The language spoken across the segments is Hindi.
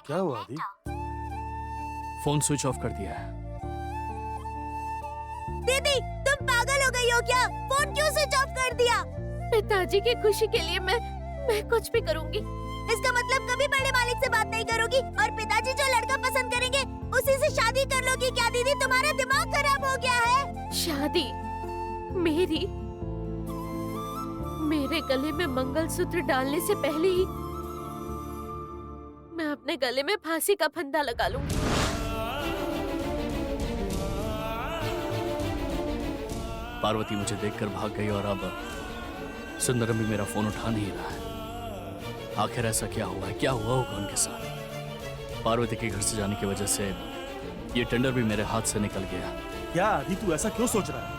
क्या हुआ आदि? फोन स्विच ऑफ कर दिया है। दीदी, तुम पागल हो गई हो क्या? फोन क्यों स्विच ऑफ कर दिया? पिताजी की खुशी के लिए मैं कुछ भी करूंगी। इसका मतलब कभी बड़े मालिक से बात नहीं करोगी और पिताजी जो लड़का पसंद करेंगे उसी से शादी कर लोगी क्या? दीदी, तुम्हारा दिमाग खराब हो गया है। शादी? मेरे गले में मंगलसूत्र डालने से पहले ही मैं अपने गले में फांसी का फंदा लगा लूंगी। पार्वती मुझे देखकर भाग गई और अब सुंदरम भी मेरा फोन उठा नहीं रहा है। आखिर ऐसा क्या हुआ है? क्या हुआ होगा उनके साथ? पार्वती के घर से जाने की वजह से ये टेंडर भी मेरे हाथ से निकल गया। क्या आदि, तू ऐसा क्यों सोच रहा है?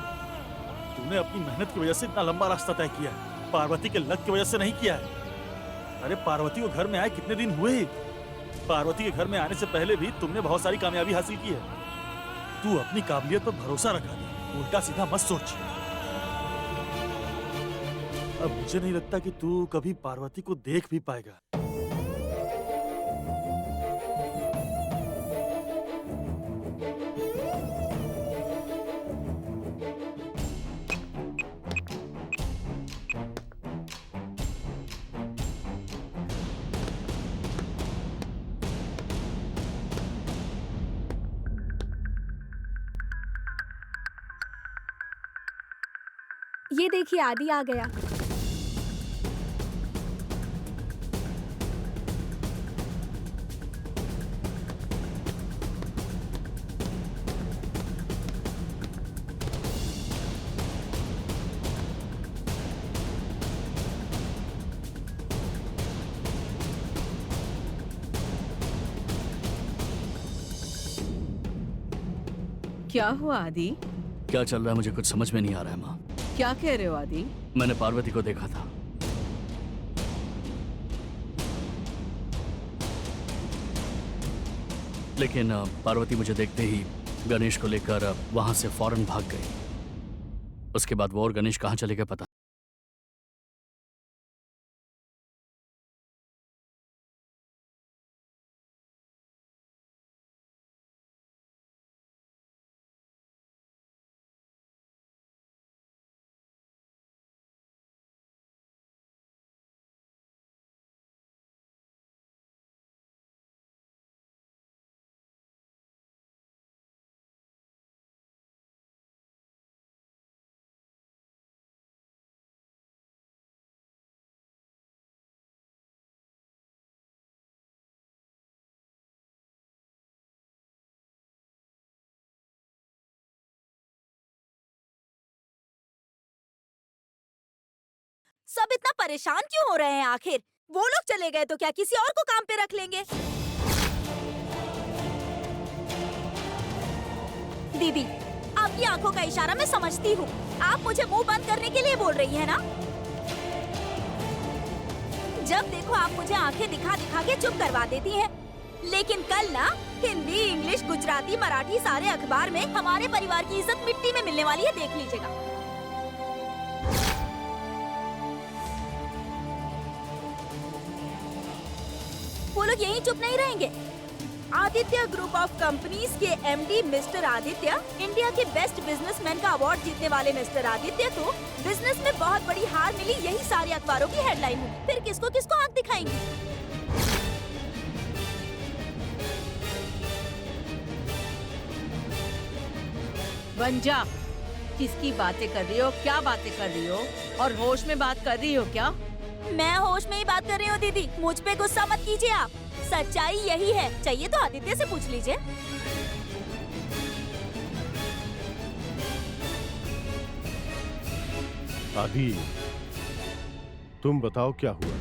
तूने अपनी मेहनत की वजह से इतना लंबा रास्ता तय किया है, पार्वती के लक की वजह से नहीं किया है। अरे पार्वती को घर में आए कितने दिन हुए? पार्वती के घर में आने से पहले भी तुमने बहुत सारी कामयाबी हासिल की है। तू अपनी काबिलियत पर भरोसा रखा दे, उल्टा सीधा मत सोच। अब मुझे नहीं लगता कि तू कभी पार्वती को देख भी पाएगा। ये देखिए, आदि आ गया। क्या हुआ आदि? क्या चल रहा है मुझे कुछ समझ में नहीं आ रहा है माँ। क्या कह रहे हो आदि? मैंने पार्वती को देखा था। लेकिन पार्वती मुझे देखते ही गणेश को लेकर वहां से फौरन भाग गई। उसके बाद वो और गणेश कहाँ चले गए पता। सब इतना परेशान क्यों हो रहे हैं आखिर? वो लोग चले गए तो क्या किसी और को काम पे रख लेंगे? दीदी, आपकी आंखों का इशारा मैं समझती हूँ। आप मुझे मुंह बंद करने के लिए बोल रही है ना? जब देखो आप मुझे आंखें दिखा दिखा के चुप करवा देती हैं। लेकिन कल ना हिंदी, इंग्लिश, गुजराती, मराठी सारे अखबार में हमारे परिवार की इज्जत मिट्टी में मिलने वाली है, देख लीजिएगा। वो लोग यहीं चुप नहीं रहेंगे। आदित्य ग्रुप ऑफ कंपनीज के एमडी मिस्टर आदित्य, इंडिया के बेस्ट बिजनेसमैन का अवार्ड जीतने वाले मिस्टर आदित्य को बिजनेस में बहुत बड़ी हार मिली, यही सारे अखबारों की हेडलाइन हुई। फिर किसको किसको आंख दिखाएंगी? वंजा, किसकी बातें कर रही हो? क्या बातें कर रही हो? और होश में बात कर रही हो क्या? मैं होश में ही बात कर रही हूँ दीदी, मुझ पे गुस्सा मत कीजिए आप। सच्चाई यही है, चाहिए तो आदित्य से पूछ लीजिए। आदि, तुम बताओ क्या हुआ?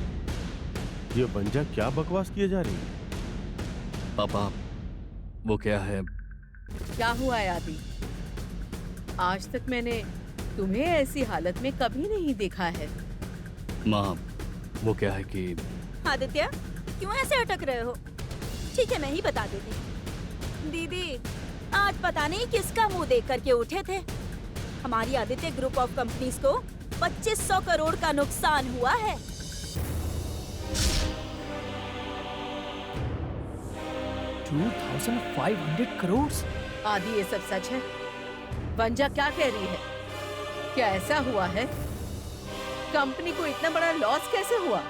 ये बंजा क्या बकवास किए जा रही है? पापा, वो क्या है? क्या हुआ है आदि? आज तक मैंने तुम्हें ऐसी हालत में कभी नहीं देखा है। माँ, वो क्या है कि आदित्य, क्यों ऐसे अटक रहे हो? ठीक है, मैं ही बता देती। दीदी, आज पता नहीं किसका मुंह देख करके उठे थे। हमारी आदित्य ग्रुप ऑफ कंपनीज को 2500 करोड़ का नुकसान हुआ है। 2,500 करोड़। आदि ये सब सच है? वंजा क्या कह रही है? क्या ऐसा हुआ है? कंपनी को इतना बड़ा लॉस कैसे हुआ?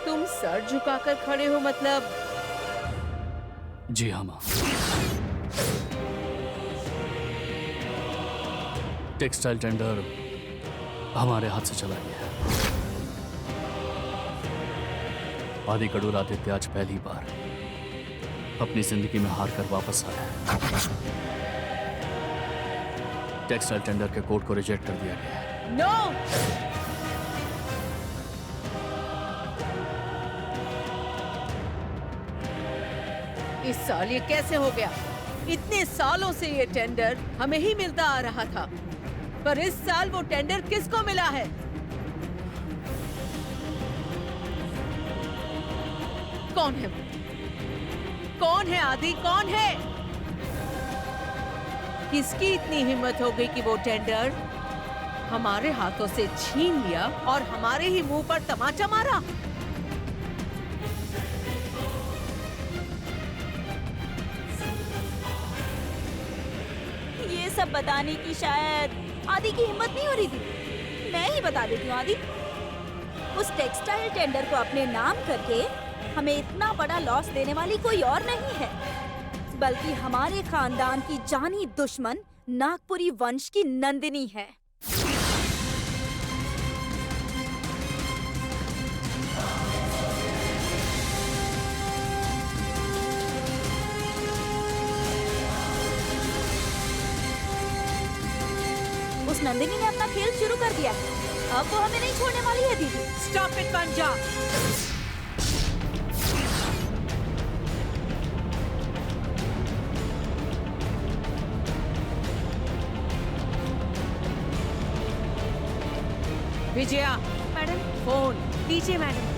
तुम सर झुकाकर खड़े हो, मतलब? जी हाँ माँ। टेक्सटाइल टेंडर हमारे हाथ से चला गया है। आदि कडूर आदित्य आज पहली बार अपनी जिंदगी में हार कर वापस आया है। टेक्सटाइल टेंडर के कोड को रिजेक्ट कर दिया गया है। नो! इस साल ये कैसे हो गया? इतने सालों से ये टेंडर हमें ही मिलता आ रहा था, पर इस साल वो टेंडर किसको मिला है? कौन है वो? कौन है आदि? कौन है? किसकी इतनी हिम्मत हो गई कि वो टेंडर हमारे हाथों से छीन लिया और हमारे ही मुंह पर तमाचा मारा? ये सब बताने की शायद आदि की हिम्मत नहीं हो रही थी। मैं ही बता देती हूँ आदि। उस टेक्सटाइल टेंडर को अपने नाम करके हमें इतना बड़ा लॉस देने वाली कोई और नहीं है, बल्कि हमारे खानदान की जानी दुश्मन नागपुरी वंश की नंदिनी है। उस नंदिनी ने अपना खेल शुरू कर दिया है। अब वो हमें नहीं छोड़ने वाली है दीदी। स्टॉप इट पंजा! विजया मैडम, फोन दीजिए मैडम।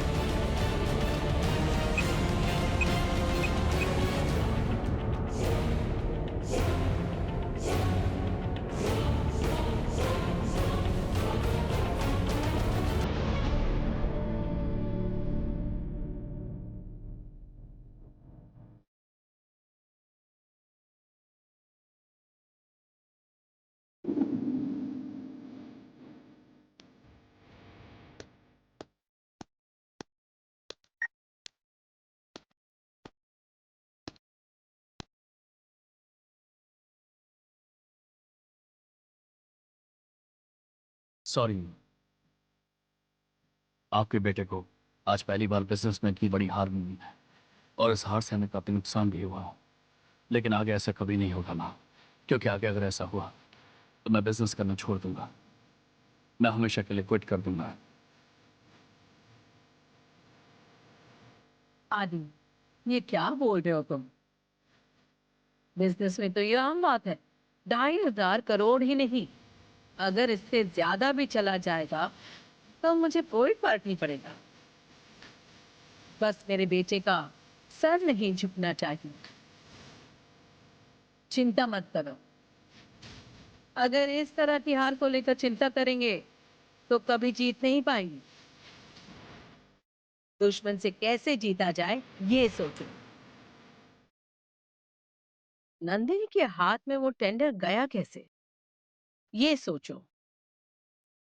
सॉरी, आपके बेटे को आज पहली बार बिजनेस में इतनी बड़ी हार मिली है और इस हार से हमें काफी नुकसान भी हुआ। लेकिन आगे ऐसा कभी नहीं होगा माँ, क्योंकि आगे अगर ऐसा हुआ तो मैं बिजनेस करना छोड़ दूंगा। मैं हमेशा के लिए क्विट कर दूंगा। आदि, ये क्या बोल रहे हो तुम? बिजनेस में तो ये आम बात है। 2,500 करोड़ ही नहीं, अगर इससे ज्यादा भी चला जाएगा तो मुझे कोई फर्क नहीं पड़ेगा। बस मेरे बेटे का सर नहीं झुकना चाहिए। चिंता मत करो। अगर इस तरह की हार को लेकर चिंता करेंगे तो कभी जीत नहीं पाएंगे। दुश्मन से कैसे जीता जाए ये सोचो। नंदिनी के हाथ में वो टेंडर गया कैसे, ये सोचो।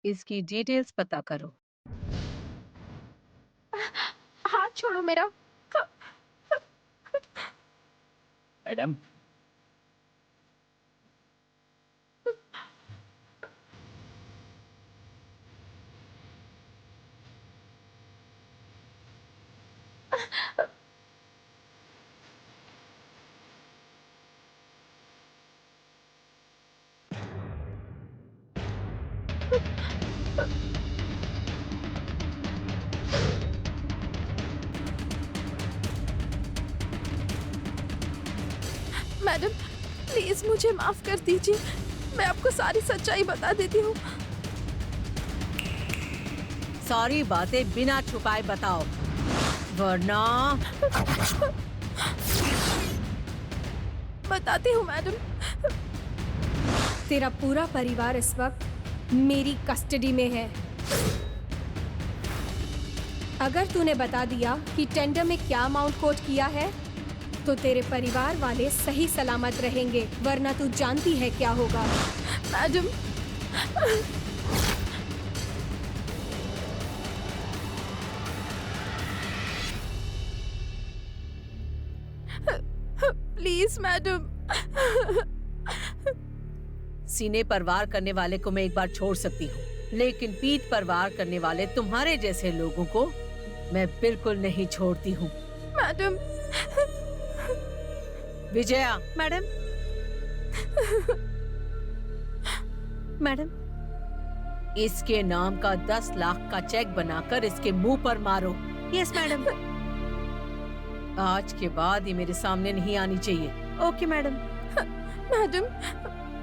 इसकी डिटेल्स पता करो। हाथ छोड़ो मेरा। मैडम, मैडम प्लीज मुझे माफ कर दीजिए, मैं आपको सारी सच्चाई बता देती हूँ। सारी बातें बिना छुपाए बताओ, वरना। बताती हूँ मैडम। तेरा पूरा परिवार इस वक्त मेरी कस्टडी में है। अगर तूने बता दिया कि टेंडर में क्या अमाउंट कोट किया है तो तेरे परिवार वाले सही सलामत रहेंगे, वरना तू जानती है क्या होगा। Madam, please madam. सीने पर वार करने वाले को मैं एक बार छोड़ सकती हूँ, लेकिन पीठ पर वार करने वाले तुम्हारे जैसे लोगों को मैं बिल्कुल नहीं छोड़ती हूँ। मैडम। विजया। मैडम। मैडम, इसके नाम का 10 लाख का चेक बनाकर इसके मुंह पर मारो। Yes madam. आज के बाद ये मेरे सामने नहीं आनी चाहिए। Okay madam. Madam,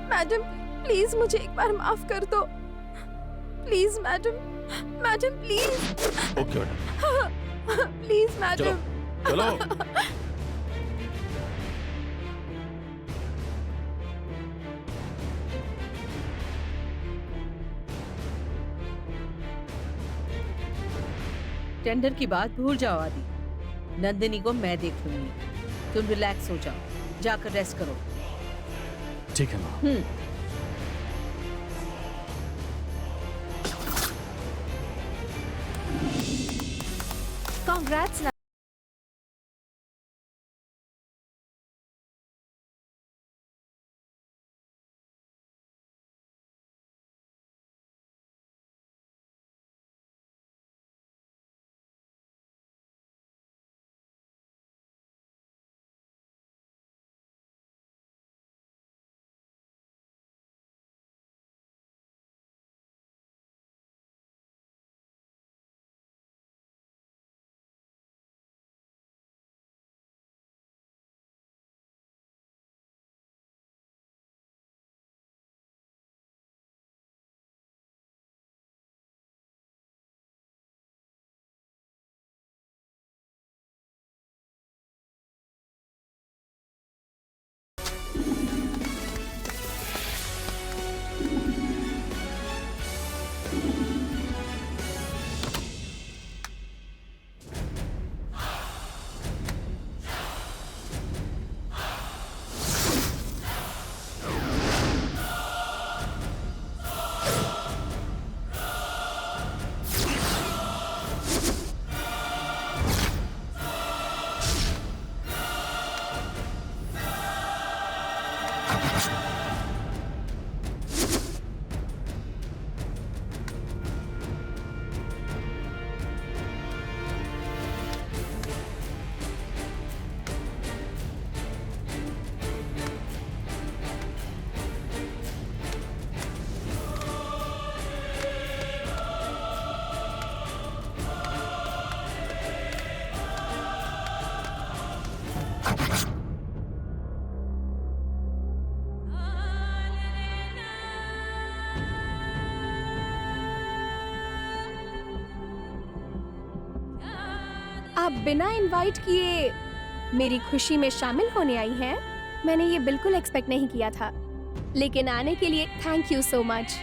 madam please मुझे एक बार माफ कर दो। Please madam, madam please. Okay madam, please madam. चलो। टेंडर की बात भूल जाओ आदि। नंदिनी को मैं देख लूंगी। तुम रिलैक्स हो जाओ, जाकर रेस्ट करो। ठीक है माँ। Congrats, आप बिना इनवाइट किए मेरी खुशी में शामिल होने आई हैं। मैंने ये बिल्कुल एक्सपेक्ट नहीं किया था, लेकिन आने के लिए थैंक यू सो मच।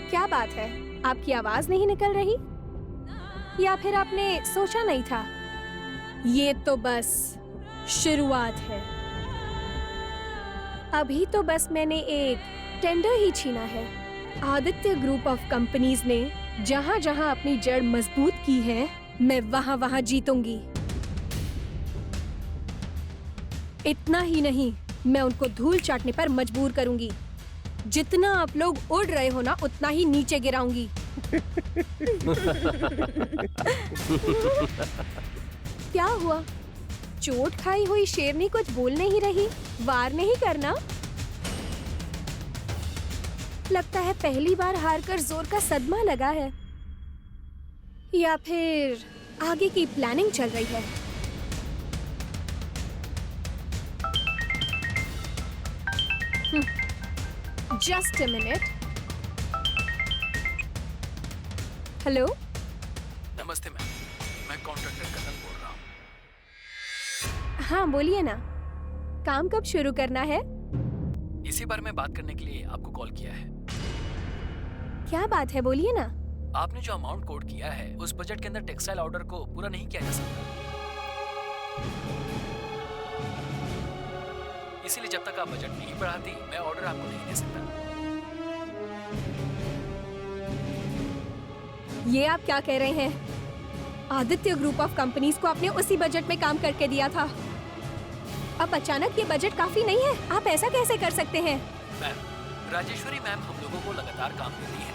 क्या बात है, आपकी आवाज नहीं निकल रही? या फिर आपने सोचा नहीं था? ये तो बस शुरुआत है। अभी तो बस मैंने एक टेंडर ही छीना है। आदित्य ग्रुप ऑफ कंपनीज ने जहां जहां अपनी जड़ मजबूत की है, मैं वहां वहां जीतूंगी। इतना ही नहीं, मैं उनको धूल चाटने पर मजबूर करूंगी। जितना आप लोग उड़ रहे हो ना, उतना ही नीचे गिराऊंगी। क्या हुआ? चोट खाई हुई शेरनी कुछ बोल नहीं रही? वार नहीं करना? लगता है पहली बार हारकर जोर का सदमा लगा है, या फिर आगे की प्लानिंग चल रही है। Just a minute. हेलो, नमस्ते मैम, मैं कॉन्ट्रैक्टर करण बोल रहा हूँ। हाँ बोलिए ना, काम कब शुरू करना है? इसी बारे में बात करने के लिए आपको कॉल किया है। क्या बात है, बोलिए ना। आपने जो अमाउंट कोट किया है, उस बजट के अंदर टेक्सटाइल ऑर्डर को पूरा नहीं किया जा सकता। इसीलिए जब तक आप बजट नहीं बढ़ाती मैं ऑर्डर आपको नहीं दे सकता। ये आप क्या कह रहे हैं? आदित्य ग्रुप ऑफ कंपनीज को आपने उसी बजट में काम करके दिया था। अब अचानक ये बजट काफी नहीं है, आप ऐसा कैसे कर सकते हैं? मैम, राजेश्वरी मैम हम लोगों को लगातार काम देती है,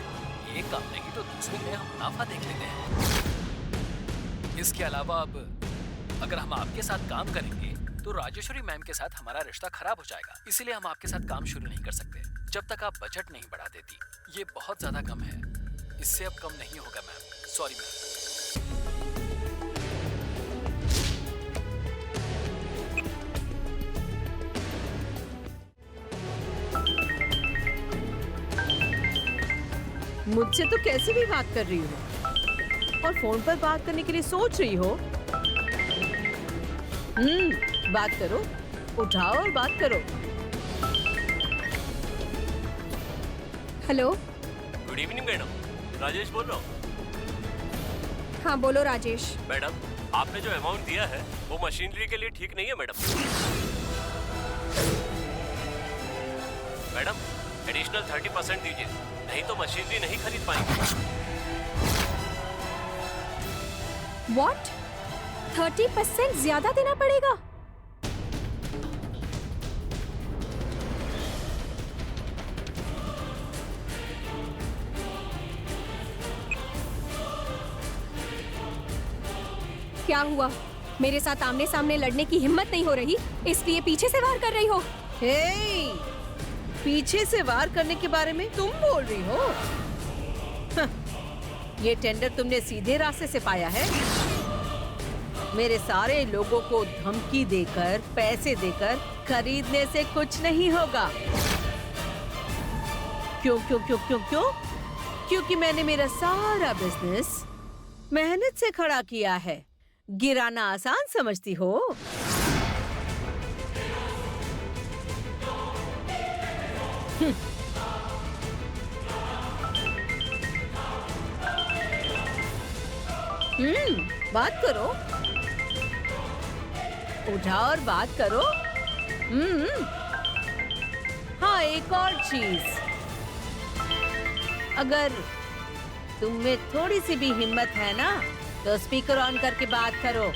एक काम नहीं तो दूसरे में हम मुनाफा देख लेते हैं। इसके अलावा अब अगर हम आपके साथ काम करेंगे तो राजेश्वरी मैम के साथ हमारा रिश्ता खराब हो जाएगा, इसीलिए हम आपके साथ काम शुरू नहीं कर सकते जब तक आप बजट नहीं बढ़ा देती। ये बहुत ज्यादा कम है, इससे अब कम नहीं होगा मैम। Sorry ma'am. मुझसे तो कैसे भी बात कर रही हो और फोन पर बात करने के लिए सोच रही हो। बात करो, उठाओ और बात करो। Hello. Good evening madam, Rajesh बोल रहा हूँ। हाँ बोलो राजेश। मैडम, आपने जो अमाउंट दिया है वो मशीनरी के लिए ठीक नहीं है मैडम। मैडम, एडिशनल 30% दीजिए, नहीं तो मशीनरी नहीं खरीद पाएंगे। What? 30% ज्यादा देना पड़ेगा? क्या हुआ? मेरे साथ आमने सामने लड़ने की हिम्मत नहीं हो रही, इसलिए पीछे से वार कर रही हो? हे, पीछे से वार करने के बारे में तुम बोल रही हो? ये टेंडर तुमने सीधे रास्ते से पाया है। मेरे सारे लोगों को धमकी देकर, पैसे देकर खरीदने से कुछ नहीं होगा। क्यों क्यों क्यों क्यों क्यों? क्योंकि मैंने मेरा सारा बिजनेस मेहनत से खड़ा किया है। गिराना आसान समझती हो? बात करो, उठाओ और बात करो। हाँ, एक और चीज, अगर तुम में थोड़ी सी भी हिम्मत है ना तो स्पीकर ऑन करके बात करो।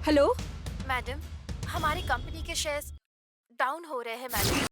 हेलो मैडम, हमारी कंपनी के शेयर्स डाउन हो रहे हैं मैडम।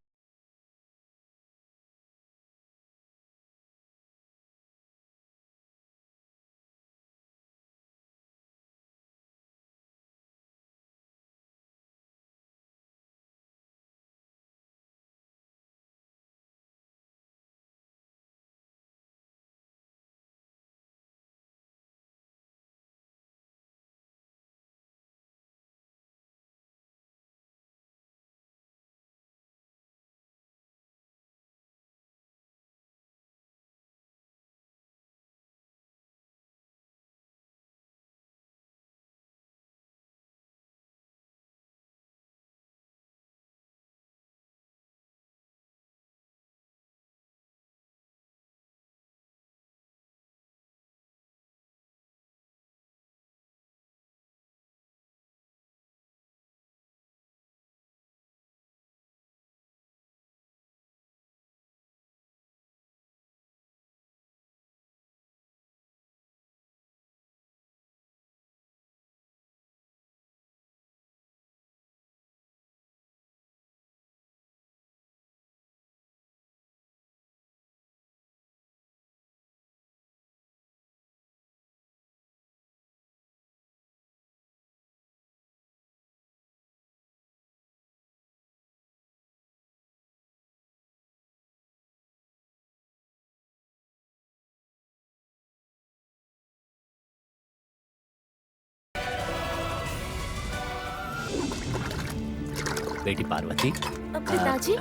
बेटी पार्वती, पिताजी,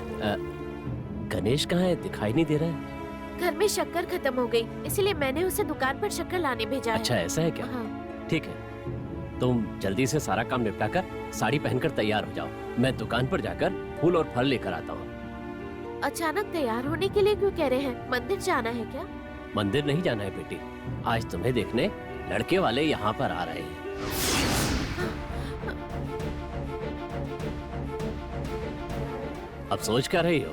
गणेश कहाँ है? दिखाई नहीं दे रहा है। घर में शक्कर खत्म हो गई, इसलिए मैंने उसे दुकान पर शक्कर लाने भेजा है। अच्छा, ऐसा है क्या? हाँ। ठीक है, तुम जल्दी से सारा काम निपटाकर साड़ी पहनकर तैयार हो जाओ। मैं दुकान पर जाकर फूल और फल लेकर आता हूँ। अचानक तैयार होने के लिए क्यों कह रहे हैं? मंदिर जाना है क्या? मंदिर नहीं जाना है बेटी। आज तुम्हें देखने लड़के वाले यहाँ पर आ रहे हैं। अब सोच क्या रही हो?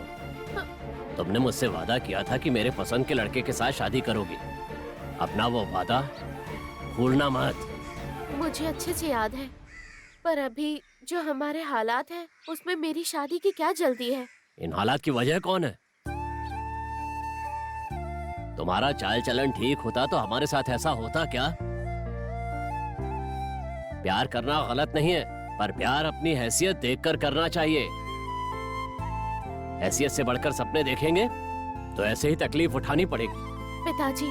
तुमने मुझसे वादा किया था कि मेरे पसंद के लड़के के साथ शादी करोगी। अपना वो वादा भूलना मत। मुझे अच्छे से याद है, पर अभी जो हमारे हालात हैं उसमें मेरी शादी की क्या जल्दी है? इन हालात की वजह कौन है? तुम्हारा चाल चलन ठीक होता तो हमारे साथ ऐसा होता क्या? प्यार करना गलत नहीं है, पर प्यार अपनी हैसियत देखकर करना चाहिए। हैसियत से बढ़कर सपने देखेंगे तो ऐसे ही तकलीफ उठानी पड़ेगी। पिताजी,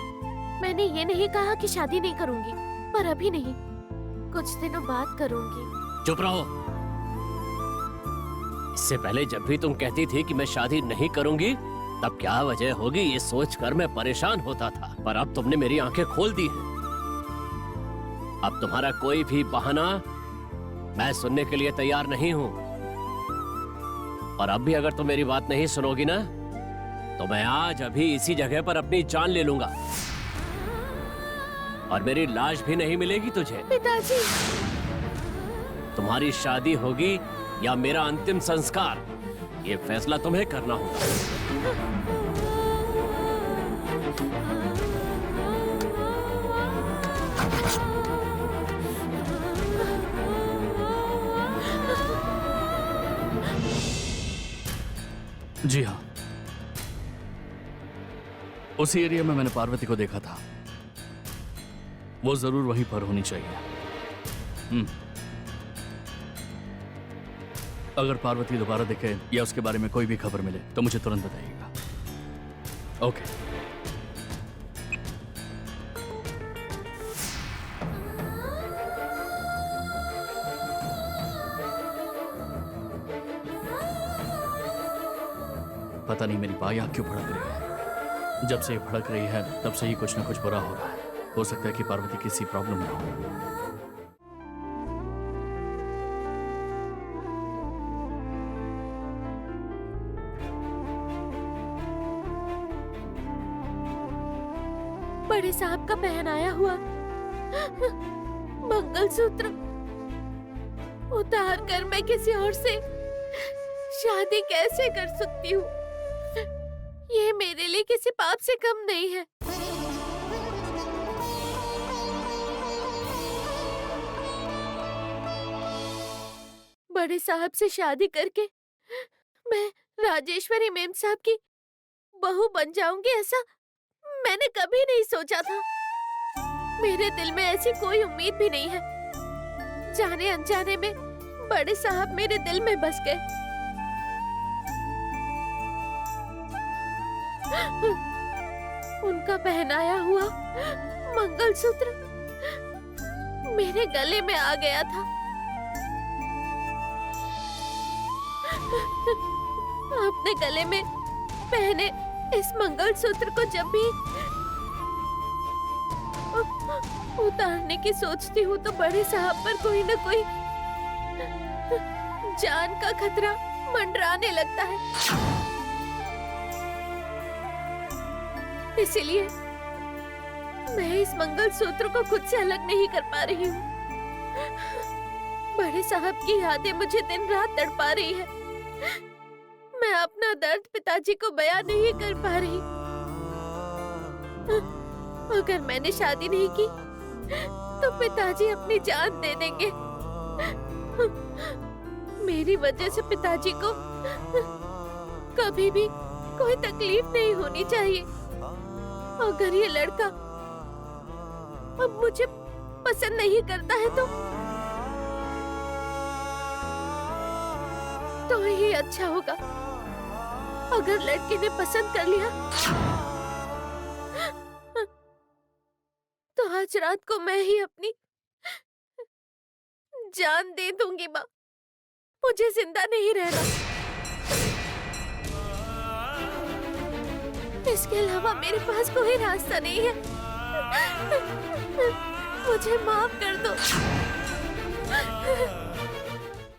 मैंने ये नहीं कहा कि शादी नहीं करूंगी, पर अभी नहीं, कुछ दिनों बाद करूंगी। चुप रहो। इससे पहले जब भी तुम कहती थी कि मैं शादी नहीं करूंगी, तब क्या वजह होगी ये सोचकर मैं परेशान होता था, पर अब तुमने मेरी आंखें खोल दी हैं। अब तुम्हारा कोई भी बहाना मैं सुनने के लिए तैयार नहीं हूं। और अब भी अगर तुम मेरी बात नहीं सुनोगी ना, तो मैं आज अभी इसी जगह पर अपनी जान ले लूंगा और मेरी लाश भी नहीं मिलेगी तुझे। पिताजी, तुम्हारी शादी होगी या मेरा अंतिम संस्कार, ये फैसला तुम्हें करना होगा। जी हाँ, उसी एरिया में मैंने पार्वती को देखा था। वो जरूर वहीं पर होनी चाहिए। अगर पार्वती दोबारा दिखे या उसके बारे में कोई भी खबर मिले तो मुझे तुरंत बताइएगा। ओके। पता नहीं मेरी बायां क्यों भड़क रही है। जब से ये भड़क रही है तब से ही कुछ ना कुछ बुरा हो रहा है। हो सकता है कि पार्वती किसी प्रॉब्लम में हो। बड़े साहब का पहनाया हुआ मंगलसूत्र उतार कर मैं किसी और से शादी कैसे कर सकती हूँ? ये मेरे लिए किसी पाप से कम नहीं है। बड़े साहब से शादी करके मैं राजेश्वरी मेम साहब की बहू बन जाऊंगी, ऐसा मैंने कभी नहीं सोचा था। मेरे दिल में ऐसी कोई उम्मीद भी नहीं है। जाने अनजाने में बड़े साहब मेरे दिल में बस गए। उनका पहनाया हुआ मंगलसूत्र मेरे गले में आ गया था। अपने गले में पहने इस मंगलसूत्र को जब भी उतारने की सोचती हूँ तो बड़े साहब पर कोई न कोई जान का खतरा मंडराने लगता है। इसीलिए मैं इस मंगलसूत्र को खुद से अलग नहीं कर पा रही हूँ। बड़े साहब की यादें मुझे दिन रात तड़पा रही है। मैं अपना दर्द पिताजी को बयां नहीं कर पा रही। अगर मैंने शादी नहीं की तो पिताजी अपनी जान दे देंगे। मेरी वजह से पिताजी को कभी भी कोई तकलीफ नहीं होनी चाहिए। अगर ये लड़का अब मुझे पसंद नहीं करता है तो ही अच्छा होगा। अगर लड़के ने पसंद कर लिया तो आज रात को मैं ही अपनी जान दे दूंगी। माँ, मुझे जिंदा नहीं रहना। इसके अलावा मेरे पास कोई रास्ता नहीं है। मुझे माफ कर दो।